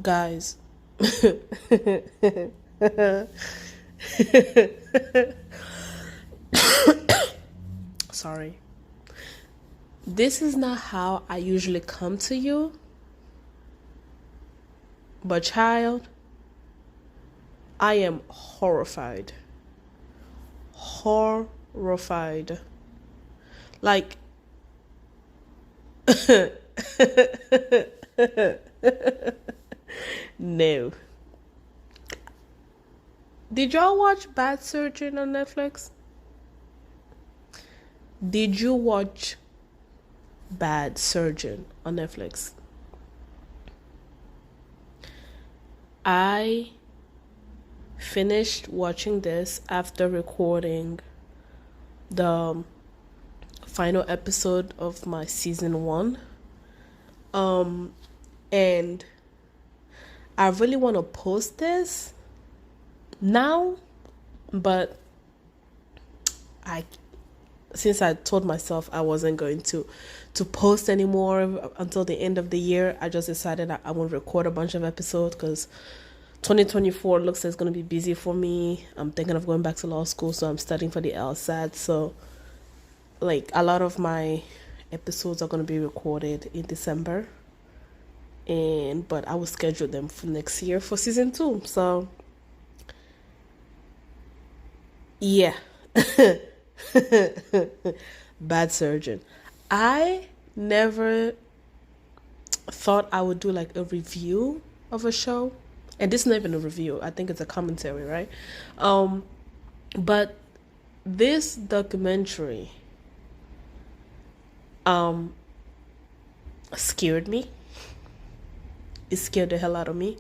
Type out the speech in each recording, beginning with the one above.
Guys, sorry. This is not how I usually come to you, but child, I am horrified. Horrified. Like, no. Did y'all watch Bad Surgeon on Netflix? Did you watch Bad Surgeon on Netflix? I finished watching this after recording the final episode of my season 1. And I really want to post this now, but since I told myself I wasn't going to post anymore until the end of the year, I just decided I would record a bunch of episodes because 2024 looks like it's going to be busy for me. I'm thinking of going back to law school, so I'm studying for the LSAT. So, like, a lot of my episodes are going to be recorded in December, but I will schedule them for next year for season 2. So, yeah. Bad Surgeon. I never thought I would do like a review of a show, and this is not even a review. I think it's a commentary, right? But this documentary scared me. It scared the hell out of me.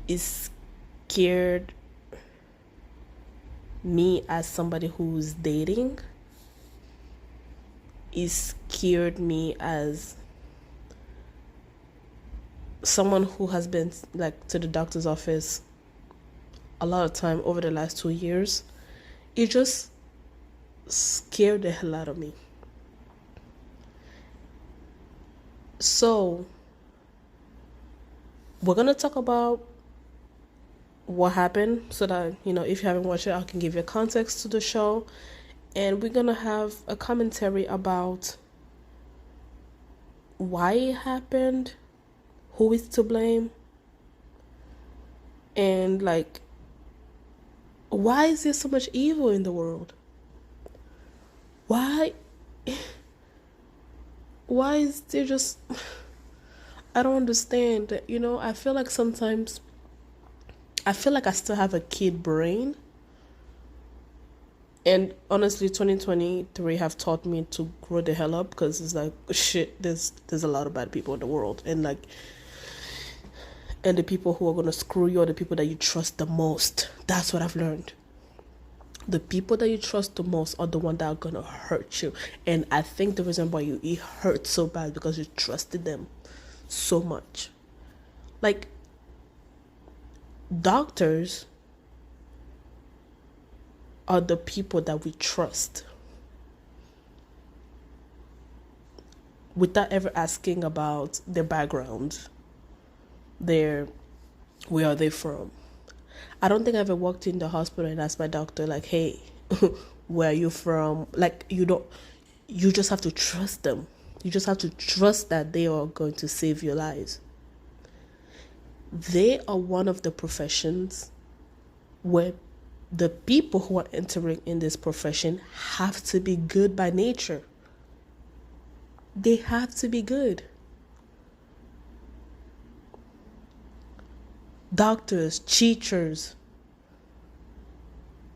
It scared me as somebody who's dating. It scared me as someone who has been like to the doctor's office a lot of time over the last 2 years. It just scared the hell out of me. So we're gonna talk about what happened so that, if you haven't watched it, I can give you a context to the show. And we're gonna have a commentary about why it happened, who is to blame, and like, why is there so much evil in the world? Why is there just, I don't understand. I feel like sometimes I feel like I still have a kid brain. And honestly, 2023 have taught me to grow the hell up, because it's like, shit, there's a lot of bad people in the world. And like, and the people who are going to screw you are the people that you trust the most. That's what I've learned. The people that you trust the most are the ones that are going to hurt you. And I think the reason why it hurts so bad because you trusted them so much. Like, doctors are the people that we trust without ever asking about their background, where are they from. I don't think I've ever walked in the hospital and asked my doctor, like, hey, where are you from? Like, you just have to trust them. You just have to trust that they are going to save your lives. They are one of the professions where the people who are entering in this profession have to be good by nature. They have to be good. Doctors, teachers.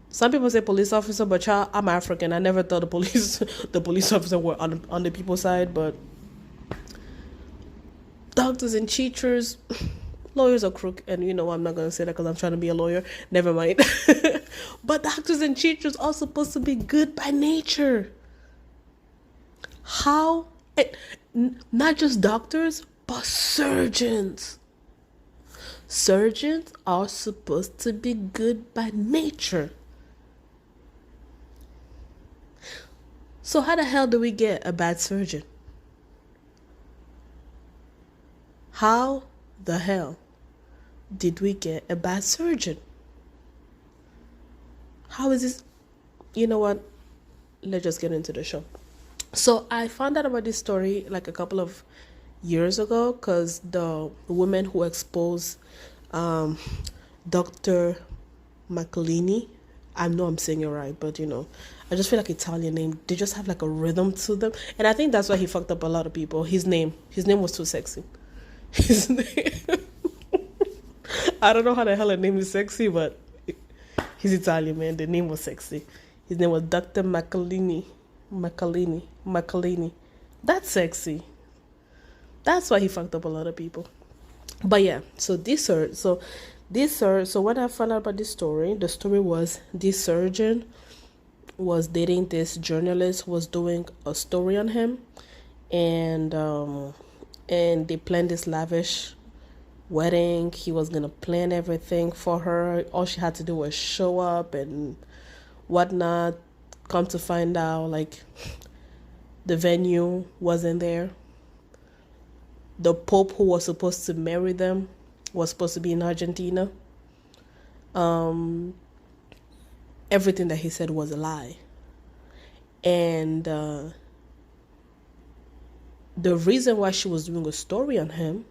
Some people say police officer, but child, I'm African. I never thought the police officer were on the people's side, but doctors and teachers, lawyers are crook, and I'm not gonna say that because I'm trying to be a lawyer. Never mind. But doctors and teachers are supposed to be good by nature. How? Not just doctors, but surgeons. Surgeons are supposed to be good by nature. So how the hell do we get a bad surgeon? How the hell did we get a bad surgeon? How is this? You know what? Let's just get into the show. So I found out about this story like a couple of years ago because the woman who exposed Dr. Macchiarini, I know I'm saying it right, but I just feel like Italian name, they just have like a rhythm to them. And I think that's why he fucked up a lot of people. His name was too sexy. His name, I don't know how the hell a name is sexy, but he's Italian, man. The name was sexy. His name was Dr. Macchiarini. That's sexy. That's why he fucked up a lot of people. But yeah, so when I found out about this story, the story was this surgeon was dating this journalist who was doing a story on him, and they planned this lavish wedding. He was gonna plan everything for her. All she had to do was show up and whatnot. Come to find out, like, the venue wasn't there. The Pope who was supposed to marry them was supposed to be in Argentina. Everything that he said was a lie. And the reason why she was doing a story on him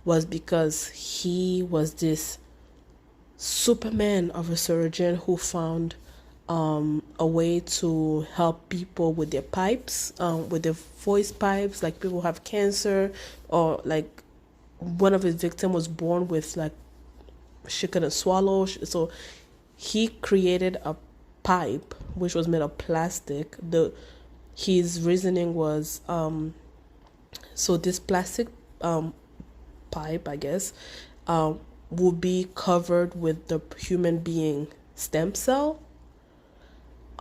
was because he was this Superman of a surgeon who found a way to help people with their pipes, with their voice pipes, like people who have cancer, or like one of his victims was born with like she couldn't swallow, so he created a pipe which was made of plastic. His reasoning was so this plastic pipe, I guess, will be covered with the human being stem cell,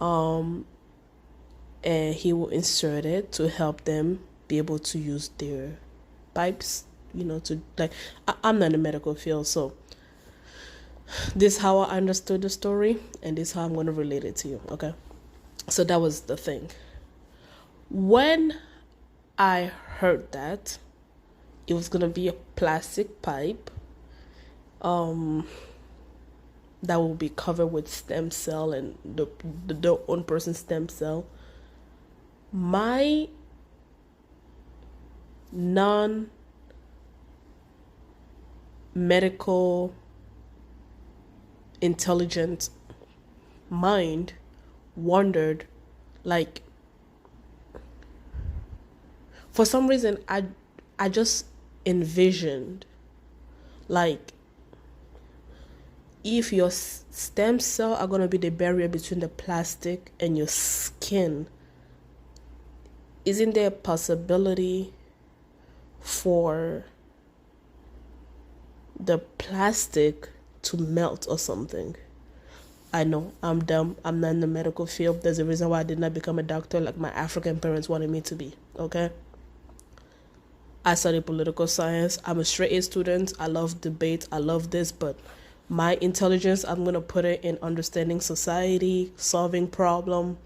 and he will insert it to help them be able to use their pipes, to like, I'm not in the medical field, so this is how I understood the story, and this is how I'm going to relate it to you, okay? So that was the thing. When I heard that it was going to be a plastic pipe that will be covered with stem cell and the own person's stem cell, my non-medical intelligent mind wondered, like, for some reason I just envisioned, like, if your stem cell are going to be the barrier between the plastic and your skin, isn't there a possibility for the plastic to melt or something? I know, I'm dumb. I'm not in the medical field. There's a reason why I did not become a doctor like my African parents wanted me to be, okay? I studied political science. I'm a straight A student. I love debate. I love this, but my intelligence, I'm going to put it in understanding society, solving problem,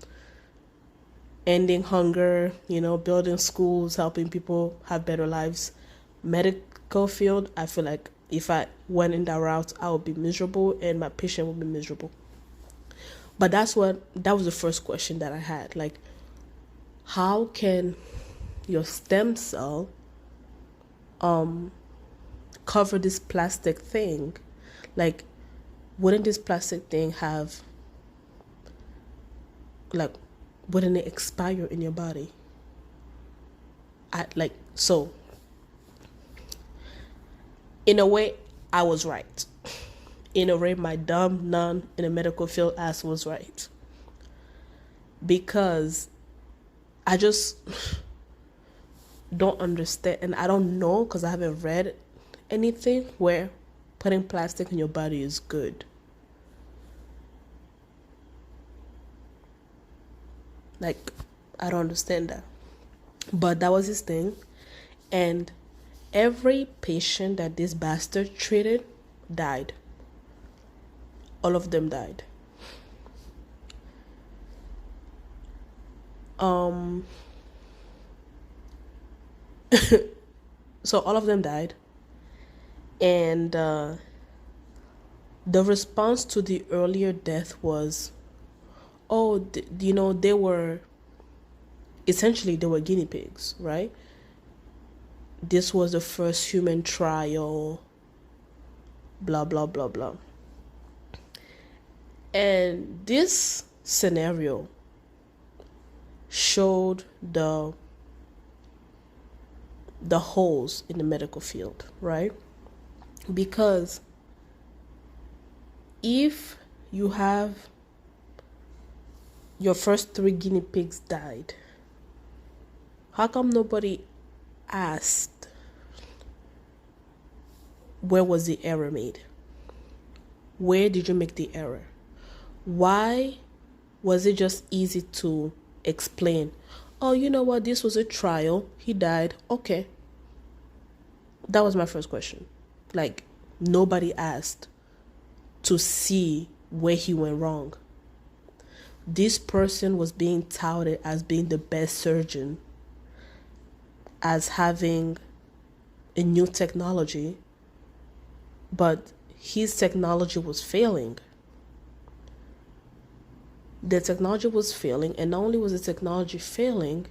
ending hunger, building schools, helping people have better lives. Medical field, I feel like if I went in that route, I would be miserable and my patient would be miserable. But that was the first question that I had. Like, how can your stem cell cover this plastic thing? Like, wouldn't this plastic thing wouldn't it expire in your body? So in a way, I was right. In a way, my dumb non in the medical field ass was right. Because I just don't understand, and I don't know, because I haven't read anything where putting plastic in your body is good. Like, I don't understand that. But that was his thing. And every patient that this bastard treated died. All of them died. So all of them died. And the response to the earlier death was, oh, they were essentially they were guinea pigs, right? This was the first human trial, blah, blah, blah, blah. And this scenario showed the holes in the medical field, right? Because if you have your first 3 guinea pigs died, how come nobody asked where was the error made? Where did you make the error? Why was it just easy to explain? Oh, you know what? This was a trial. He died. Okay. That was my first question. Like, nobody asked to see where he went wrong. This person was being touted as being the best surgeon, as having a new technology, but his technology was failing. The technology was failing, and not only was the technology failing,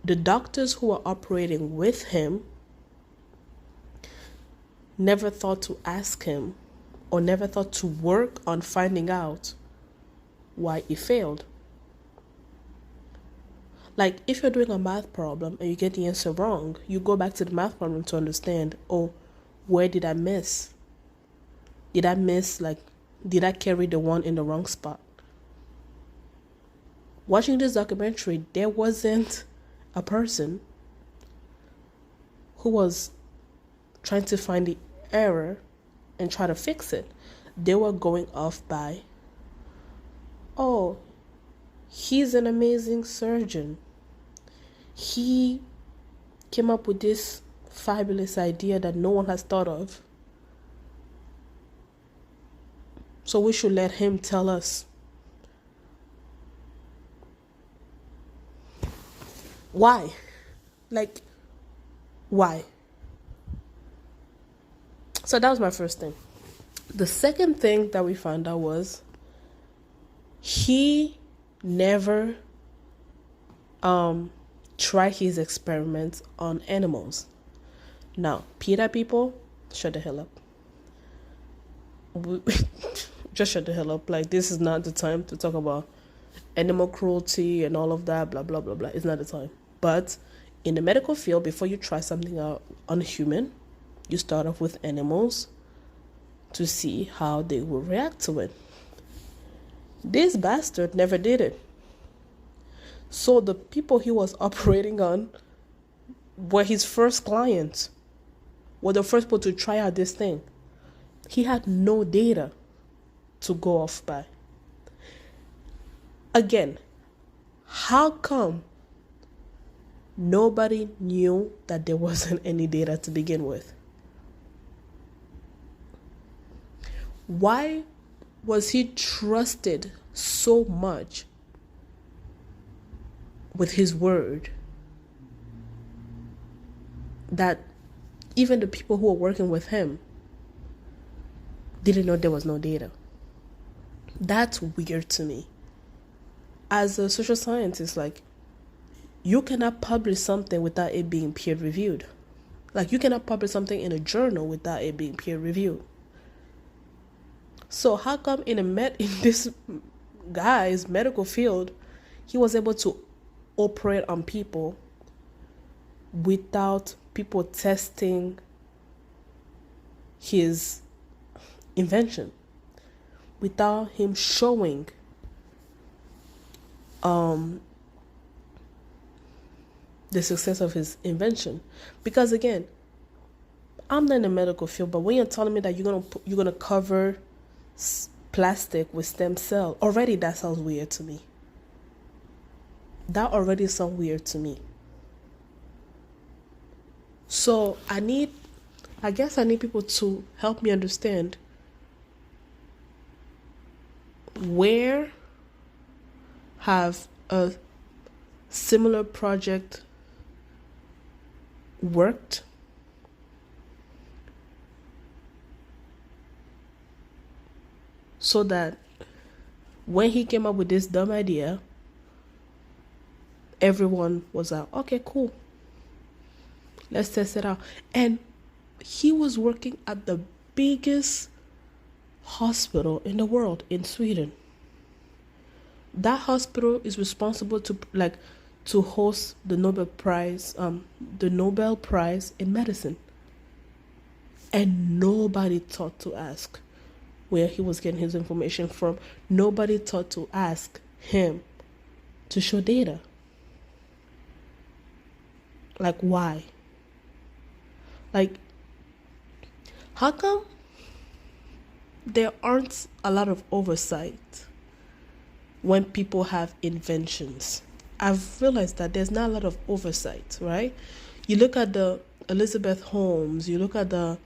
the doctors who were operating with him never thought to ask him or never thought to work on finding out why it failed. Like, if you're doing a math problem and you get the answer wrong, you go back to the math problem to understand, oh, where did I miss? Did I carry the one in the wrong spot? Watching this documentary, there wasn't a person who was trying to find the error and try to fix it. They were going off by, oh, he's an amazing surgeon. He came up with this fabulous idea that no one has thought of. So we should let him tell us. Why? Like, why? So that was my first thing. The second thing that we found out was he never tried his experiments on animals. Now, PETA people, shut the hell up. Just shut the hell up. Like, this is not the time to talk about animal cruelty and all of that, blah, blah, blah, blah. It's not the time. But in the medical field, before you try something out on a human, you start off with animals to see how they will react to it. This bastard never did it. So the people he was operating on were his first clients, were the first people to try out this thing. He had no data to go off by. Again, how come nobody knew that there wasn't any data to begin with? Why was he trusted so much with his word that even the people who were working with him didn't know there was no data? That's weird to me. As a social scientist, like, you cannot publish something without it being peer reviewed. Like, you cannot publish something in a journal without it being peer reviewed. So how come in this guy's medical field, he was able to operate on people without people testing his invention, without him showing the success of his invention? Because again, I'm not in the medical field, but when you're telling me that you're gonna cover plastic with stem cell, already that sounds weird to me. That already sounds weird to me. So I guess I need people to help me understand where have a similar project worked so that when he came up with this dumb idea, everyone was like, okay, cool. Let's test it out. And he was working at the biggest hospital in the world in Sweden. That hospital is responsible to host the Nobel Prize in medicine. And nobody thought to ask where he was getting his information from. Nobody thought to ask him to show data. Like, why? Like, how come there aren't a lot of oversight when people have inventions? I've realized that there's not a lot of oversight, right? You look at the Elizabeth Holmes, you look at the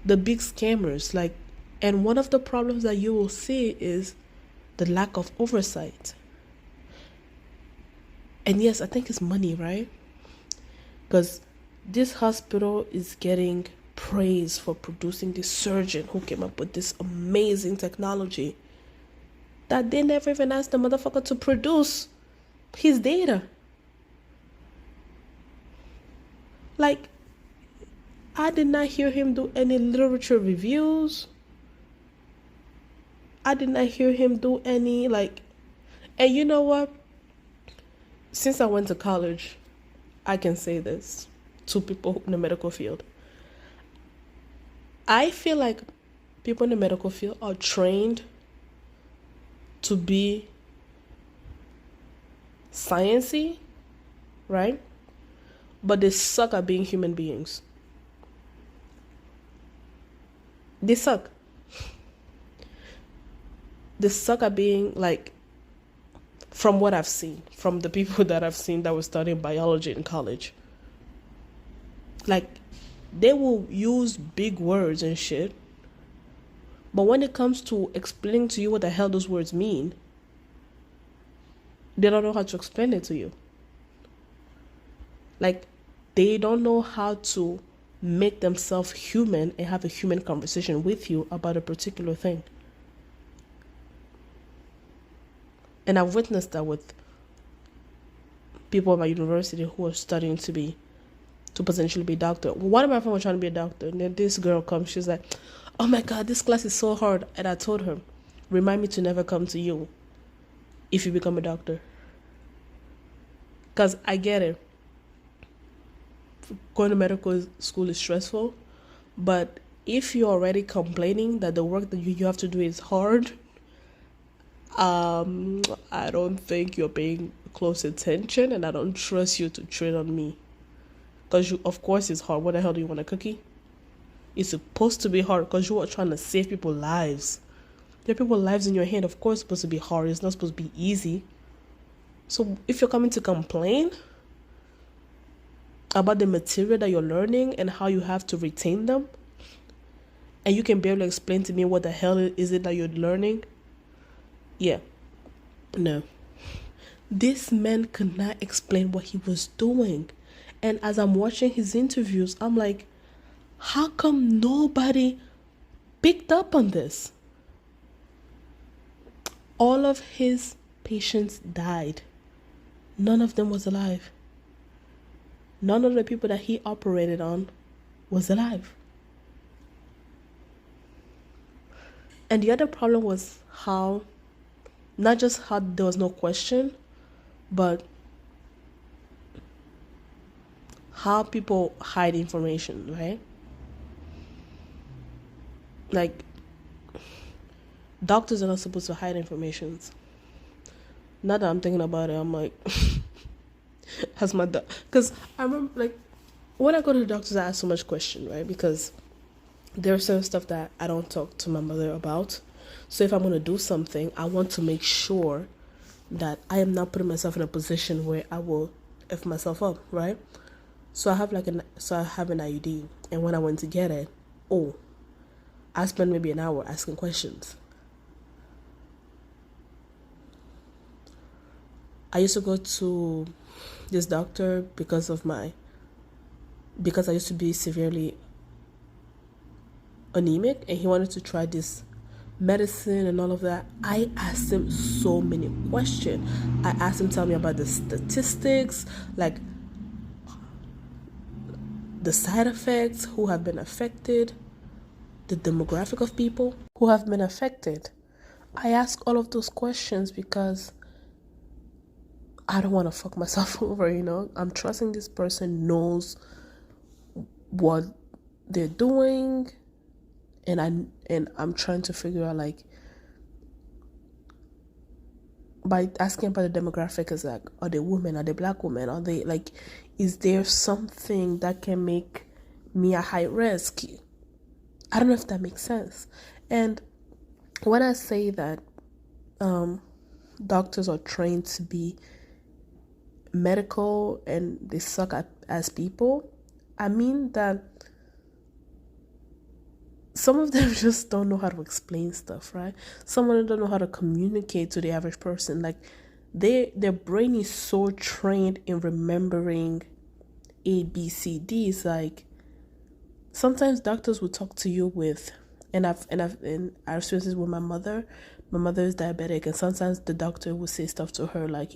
big scammers, like, and one of the problems that you will see is the lack of oversight. And yes, I think it's money, right? Because this hospital is getting praise for producing this surgeon who came up with this amazing technology that they never even asked the motherfucker to produce his data. Like, I did not hear him do any literature reviews. I did not hear him do any, like, and you know what? Since I went to college, I can say this to people in the medical field. I feel like people in the medical field are trained to be sciencey, right? But they suck at being human beings. They suck. They suck at being, like, from what I've seen, from the people that I've seen that were studying biology in college. Like, they will use big words and shit, but when it comes to explaining to you what the hell those words mean, they don't know how to explain it to you. Like, they don't know how to make themselves human and have a human conversation with you about a particular thing. And I've witnessed that with people at my university who are studying to potentially be a doctor. One of my friends was trying to be a doctor, and then this girl comes, she's like, oh my God, this class is so hard. And I told her, remind me to never come to you if you become a doctor. Because I get it. Going to medical school is stressful, but if you're already complaining that the work that you have to do is hard, I don't think you're paying close attention, and I don't trust you to train on me. Because of course it's hard. What the hell do you want, a cookie? It's supposed to be hard because you are trying to save people's lives. There are people's lives in your hand. Of course it's supposed to be hard. It's not supposed to be easy. So if you're coming to complain about the material that you're learning and how you have to retain them, and you can barely explain to me what the hell is it that you're learning, yeah, no. This man could not explain what he was doing. And as I'm watching his interviews, I'm like, how come nobody picked up on this? All of his patients died. None of them was alive. None of the people that he operated on was alive. And the other problem was how, not just how there was no question, but how people hide information, right? Like, doctors are not supposed to hide information. Now that I'm thinking about it, I'm like, has my because I remember, like, when I go to the doctors, I ask so much question, right? Because there's certain stuff that I don't talk to my mother about. So if I'm going to do something, I want to make sure that I am not putting myself in a position where I will F myself up, right? So I have an IUD, and when I went to get it, I spent maybe an hour asking questions. I used to go to this doctor because I used to be severely anemic, and he wanted to try this medicine and all of that. I asked him so many questions. I asked him, tell me about the statistics, like the side effects, who have been affected, the demographic of people who have been affected. I ask all of those questions because I don't want to fuck myself over, I'm trusting this person knows what they're doing, and I'm trying to figure out, like, by asking about the demographic, is like, are they women, are they black women, are they, like, is there something that can make me a high risk? I don't know if that makes sense. And when I say that doctors are trained to be medical and they suck as people, I mean that some of them just don't know how to explain stuff, right? Some of them don't know how to communicate to the average person. Like, their brain is so trained in remembering A, B, C, D. It's like, sometimes doctors will talk to you with, and I've experienced this with my mother. My mother is diabetic, and sometimes the doctor will say stuff to her like,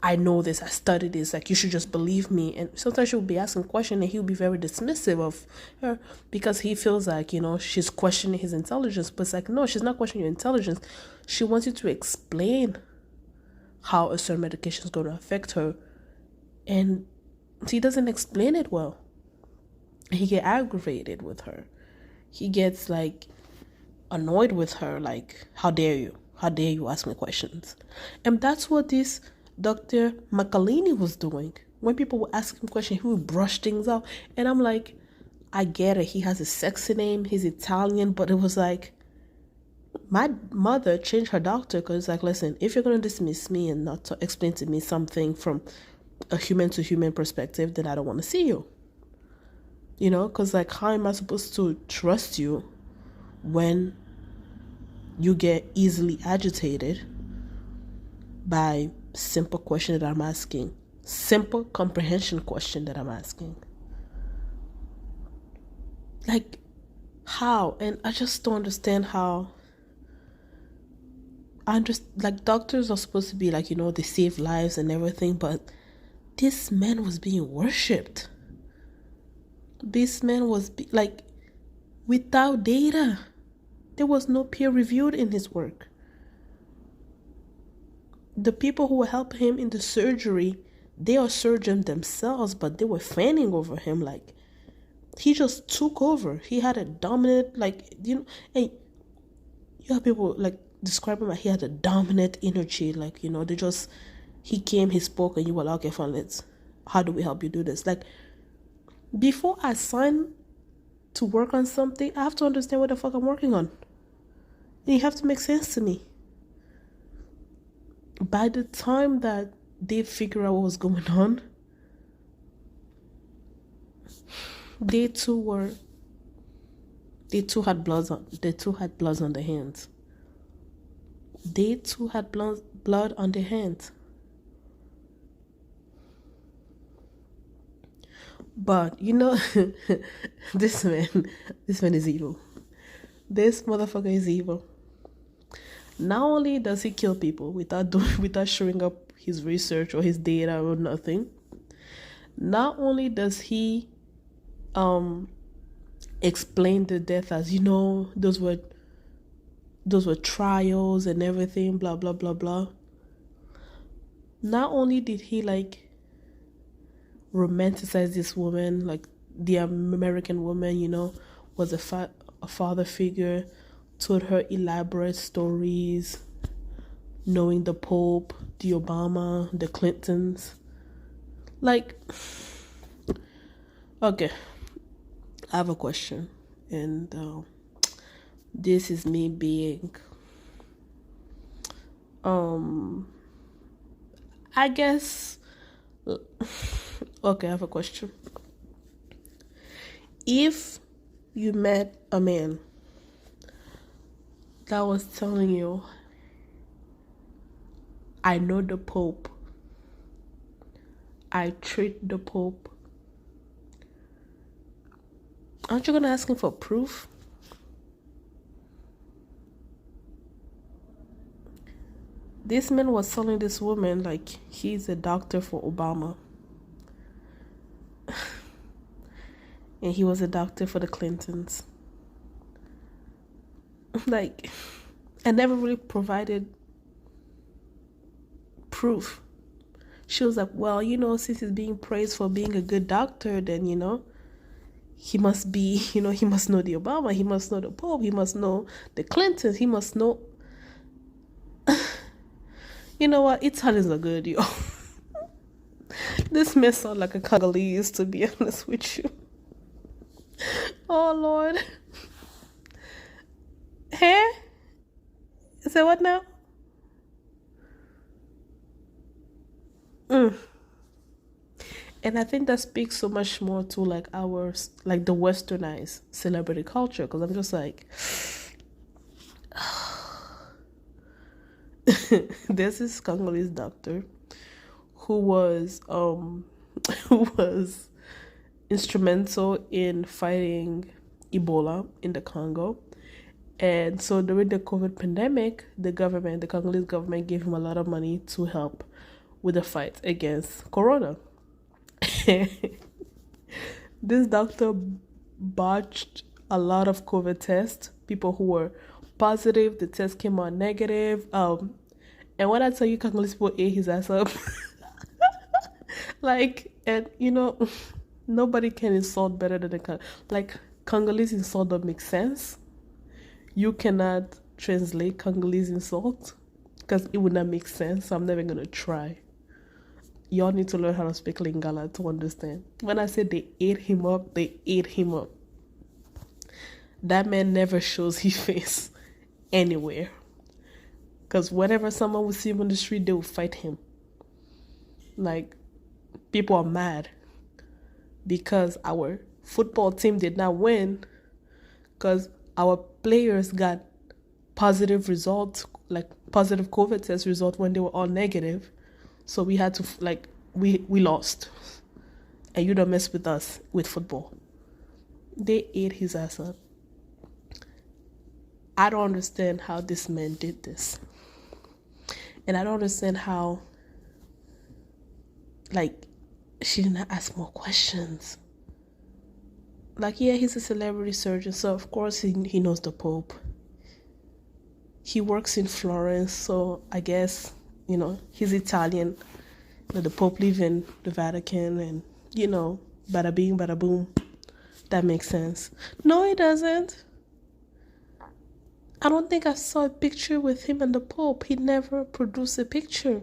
I know this, I studied this, like, you should just believe me. And sometimes she'll be asking questions and he'll be very dismissive of her because he feels like, she's questioning his intelligence. But it's like, no, she's not questioning your intelligence. She wants you to explain how a certain medication is going to affect her. And he doesn't explain it well. He gets aggravated with her. He gets, like, annoyed with her, like, how dare you ask me questions. And that's what this Dr. Macchiarini was doing. When people would ask him questions, he would brush things out. And I'm like, I get it. He has a sexy name. He's Italian. But it was like, my mother changed her doctor because, like, listen, if you're going to dismiss me and not to explain to me something from a human to human perspective, then I don't want to see you. Because, like, how am I supposed to trust you when you get easily agitated by simple question that I'm asking, simple comprehension question that I'm asking? Like, how? And I just don't understand how. Like, doctors are supposed to be like, they save lives and everything, but this man was being worshipped. This man was like, without data. There was no peer reviewed in his work. The people who were helping him in the surgery, they are surgeons themselves, but they were fanning over him. Like, he just took over. He had a dominant, like, hey, you have people, like, describe him like he had a dominant energy. Like, he came, he spoke, and you were like, okay, fine, how do we help you do this? Like, before I sign to work on something, I have to understand what the fuck I'm working on. And you have to make sense to me. By the time that they figure out what was going on, they too had blood on their hands. They too had blood on their hands. But this man is evil. This motherfucker is evil. Not only does he kill people without showing up his research or his data or nothing, not only does he explain the death as, those were trials and everything, blah blah blah blah. Not only did he, like, romanticize this woman, like the American woman, was a father figure, told her elaborate stories, knowing the Pope, the Obama, the Clintons. Like, okay, I have a question, and this is me being, I guess, okay, I have a question. If you met a man that was telling you I know the Pope. I treat the Pope. Aren't you gonna ask him for proof? This man was telling this woman like he's a doctor for Obama. And he was a doctor for the Clintons. Like, I never really provided proof. She was like, well, since he's being praised for being a good doctor, then, he must be, he must know the Obama, he must know the Pope, he must know the Clintons, he must know. You know what? Italians are good, yo. This may sound like a Congolese, to be honest with you. Oh, Lord. Hey? Say what now? And I think that speaks so much more to like the westernized celebrity culture, because I'm just like, there's this Congolese doctor who was instrumental in fighting Ebola in the Congo. And so during the COVID pandemic, the Congolese government gave him a lot of money to help with the fight against Corona. This doctor botched a lot of COVID tests. People who were positive, the test came out negative. And when I tell you Congolese people ate his ass up, nobody can insult better than Congolese insult don't make sense. You cannot translate Congolese insult because it would not make sense. So I'm never gonna try. Y'all need to learn how to speak Lingala to understand. When I said they ate him up, they ate him up. That man never shows his face anywhere. Because whenever someone would see him on the street, they would fight him. Like, people are mad because our football team did not win because our players got positive results, like positive COVID test results when they were all negative. So we had to, we lost. And you don't mess with us with football. They ate his ass up. I don't understand how this man did this. And I don't understand how, she did not ask more questions. Yeah, he's a celebrity surgeon, so of course he knows the Pope. He works in Florence, so I guess, he's Italian. The Pope lives in the Vatican, and, bada bing, bada boom. That makes sense. No, it doesn't. I don't think I saw a picture with him and the Pope. He never produced a picture.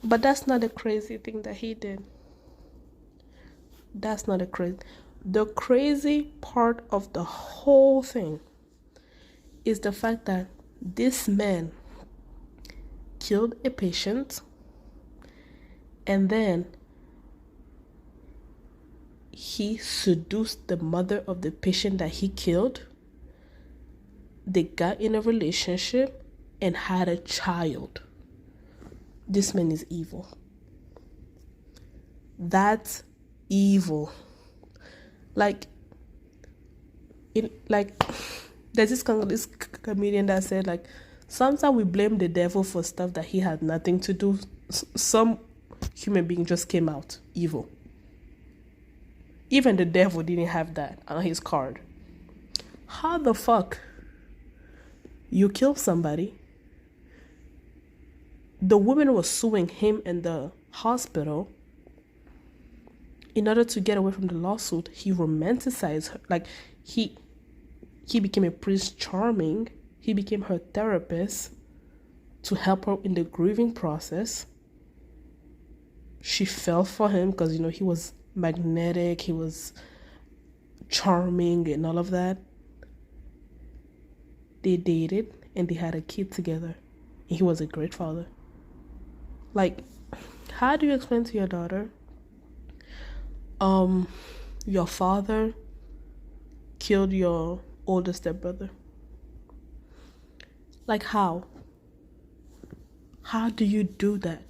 But that's not a crazy thing that he did. That's not a crazy. The crazy part of the whole thing is the fact that this man killed a patient and then he seduced the mother of the patient that he killed. They got in a relationship and had a child. This man is evil. That's evil. There's this Congolese comedian that said, sometimes we blame the devil for stuff that he had nothing to do. Some human being just came out evil. Even the devil didn't have that on his card. How the fuck you kill somebody? The woman was suing him in the hospital. In order to get away from the lawsuit, he romanticized her. He became a Prince Charming. He became her therapist to help her in the grieving process. She fell for him because, he was magnetic, he was charming and all of that. They dated and they had a kid together. And he was a great father. How do you explain to your daughter, your father killed your older stepbrother? Like, how? How do you do that?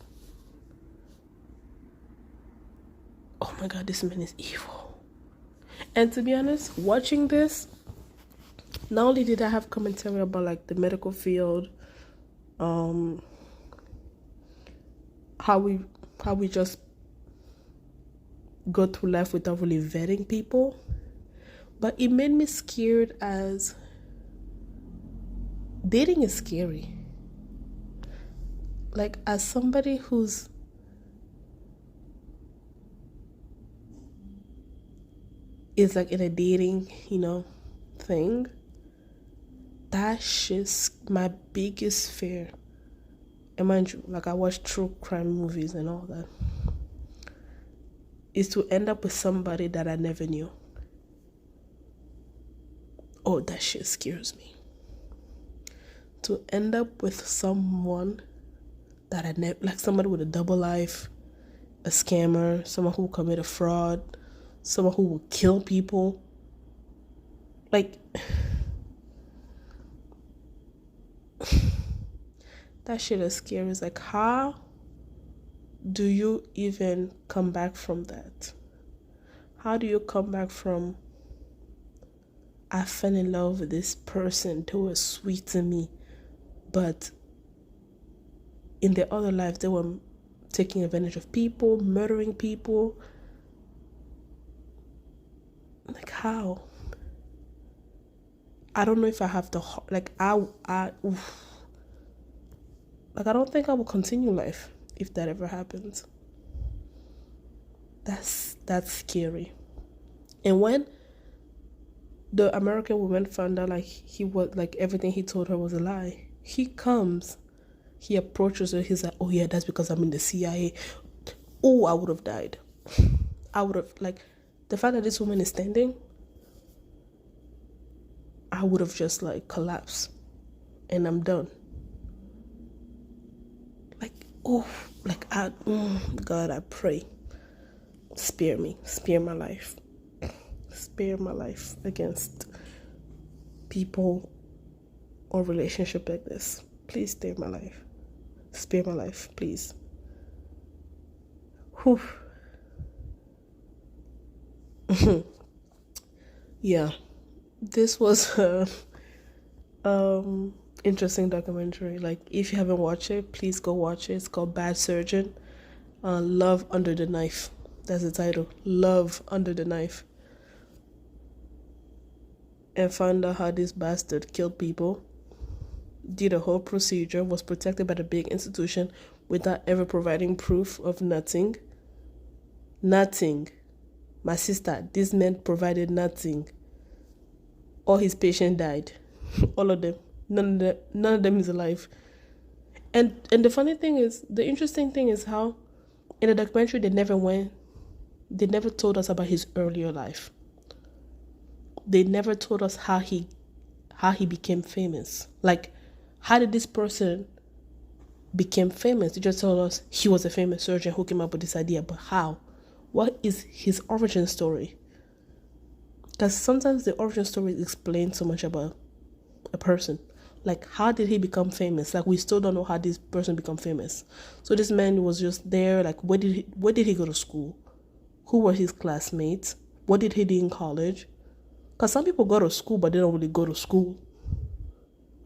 Oh my God, this man is evil. And to be honest, watching this, not only did I have commentary about like the medical field, how we just go through life without really vetting people, but it made me scared as dating is scary. Like, as somebody who's is like in a dating, thing, that's just my biggest fear. And mind you, like, I watch true crime movies and all that, is to end up with somebody that I never knew. Oh, that shit scares me. To end up with someone that I never, like somebody with a double life, a scammer, someone who will commit a fraud, someone who will kill people. Like, that shit is scary. It's like, how do you even come back from that? How do you come back from, I fell in love with this person, they were sweet to me, but in their other lives they were taking advantage of people, murdering people? Like, how? I don't know if I have the, like, oof. Like, I don't think I will continue life if that ever happens. That's scary. And when the American woman found out like he was, like, everything he told her was a lie, he approaches her, he's like, oh yeah, that's because I'm in the CIA. Oh, I would have died. I would have, like, the fact that this woman is standing, I would have just like collapsed and I'm done. Like, oh, like, God, I pray, spare me, spare my life against people or relationship like this. Please spare my life, please. Whew. Yeah, this was a interesting documentary. Like, if you haven't watched it, please go watch it. It's called Bad Surgeon. Love Under the Knife. That's the title. Love Under the Knife. And found out how this bastard killed people, did a whole procedure, was protected by the big institution without ever providing proof of nothing. My sister, this man provided nothing. All his patients died. All of them. None of them is alive. And the funny thing is, the interesting thing is how in the documentary they never told us about his earlier life. They never told us how he became famous. Like, how did this person become famous? They just told us he was a famous surgeon who came up with this idea, but how? What is his origin story? Because sometimes the origin story explains so much about a person. Like, how did he become famous? Like, we still don't know how this person become famous. So this man was just there. Like, where did he go to school? Who were his classmates? What did he do in college? Because some people go to school, but they don't really go to school.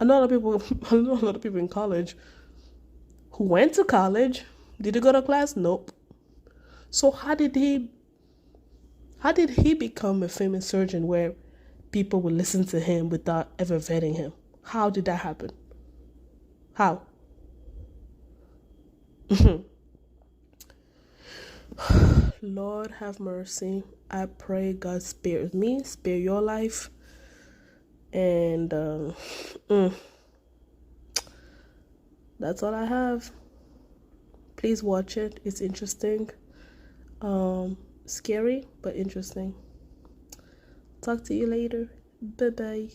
I know a lot of people in college who went to college. Did he go to class? Nope. So how did he become a famous surgeon where people would listen to him without ever vetting him? How did that happen? How? Lord have mercy. I pray God spares me, spare your life. And that's all I have. Please watch it. It's interesting. Scary, but interesting. Talk to you later. Bye-bye.